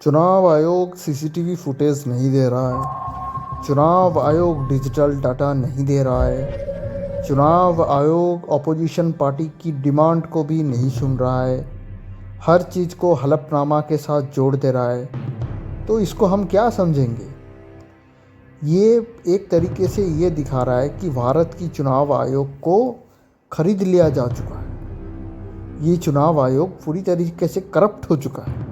चुनाव आयोग CCTV footage नहीं दे रहा है। चुनाव आयोग डिजिटल डाटा नहीं दे रहा है। चुनाव आयोग अपोजिशन पार्टी की डिमांड को भी नहीं सुन रहा है। हर चीज़ को हलफनामा के साथ जोड़ दे रहा है। तो इसको हम क्या समझेंगे? ये एक तरीके से ये दिखा रहा है कि भारत की चुनाव आयोग को खरीद लिया जा चुका है। ये चुनाव आयोग पूरी तरीके से करप्ट हो चुका है।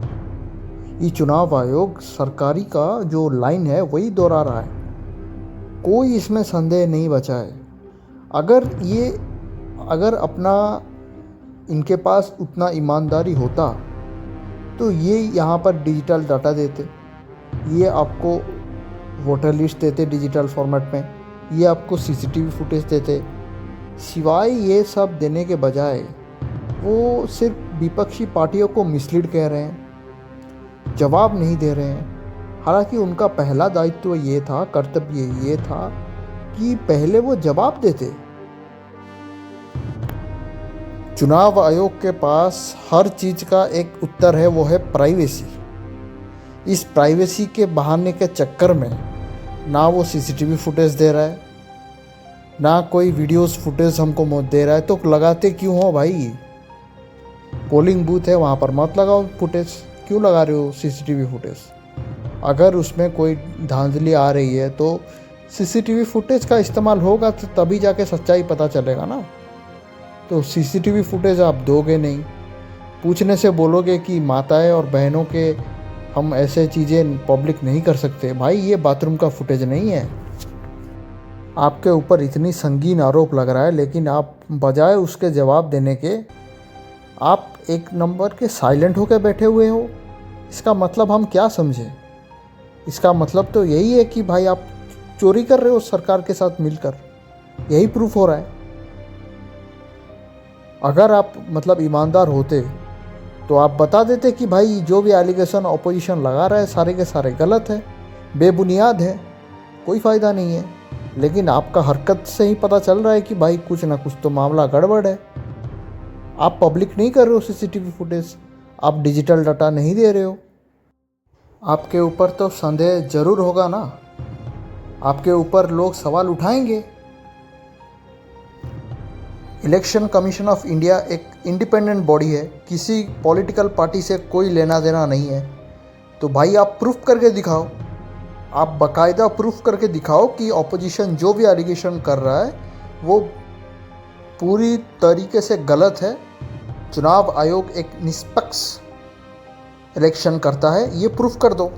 ये चुनाव आयोग सरकारी का जो लाइन है वही दोहरा रहा है। कोई इसमें संदेह नहीं बचा है। अगर अपना इनके पास उतना ईमानदारी होता तो ये यहाँ पर डिजिटल डाटा देते, ये आपको वोटर लिस्ट देते डिजिटल फॉर्मेट में, ये आपको सीसीटीवी फुटेज देते। सिवाय ये सब देने के बजाय वो सिर्फ विपक्षी पार्टियों को मिसलीड कह रहे हैं, जवाब नहीं दे रहे हैं। हालांकि उनका पहला दायित्व ये था, कर्तव्य ये था कि पहले वो जवाब देते। चुनाव आयोग के पास हर चीज़ का एक उत्तर है, वो है प्राइवेसी। इस प्राइवेसी के बहाने के चक्कर में ना वो सीसीटीवी फुटेज दे रहा है, ना कोई वीडियोस फुटेज हमको दे रहा है। तो लगाते क्यों हो भाई? पोलिंग बूथ है वहाँ पर मत लगाओ फुटेज, क्यों लगा रहे हो सीसीटीवी फुटेज? अगर उसमें कोई धांधली आ रही है तो सीसीटीवी फुटेज का इस्तेमाल होगा तो तभी जाके सच्चाई पता चलेगा ना। तो सीसीटीवी फुटेज आप दोगे नहीं, पूछने से बोलोगे कि माताएं और बहनों के हम ऐसे चीज़ें पब्लिक नहीं कर सकते। भाई ये बाथरूम का फुटेज नहीं है। आपके ऊपर इतनी संगीन आरोप लग रहा है, लेकिन आप बजाय उसके जवाब देने के आप एक नंबर के साइलेंट होकर बैठे हुए हो। इसका मतलब हम क्या समझें? इसका मतलब तो यही है कि भाई आप चोरी कर रहे हो सरकार के साथ मिलकर। यही प्रूफ हो रहा है। अगर आप ईमानदार होते तो आप बता देते कि भाई जो भी एलिगेशन ऑपोजिशन लगा रहा है सारे के सारे गलत है, बेबुनियाद है, कोई फ़ायदा नहीं है। लेकिन आपका हरकत से ही पता चल रहा है कि भाई कुछ ना कुछ तो मामला गड़बड़ है। आप पब्लिक नहीं कर रहे हो सीसीटीवी फुटेज, आप डिजिटल डाटा नहीं दे रहे हो। आपके ऊपर तो संदेह ज़रूर होगा ना, आपके ऊपर लोग सवाल उठाएंगे। इलेक्शन कमीशन ऑफ इंडिया एक इंडिपेंडेंट बॉडी है, किसी पॉलिटिकल पार्टी से कोई लेना देना नहीं है। तो भाई आप प्रूफ करके दिखाओ, आप बाकायदा प्रूफ करके दिखाओ कि ऑपोजिशन जो भी एलिगेशन कर रहा है वो पूरी तरीके से गलत है। चुनाव आयोग एक निष्पक्ष इलेक्शन करता है, ये प्रूफ कर दो।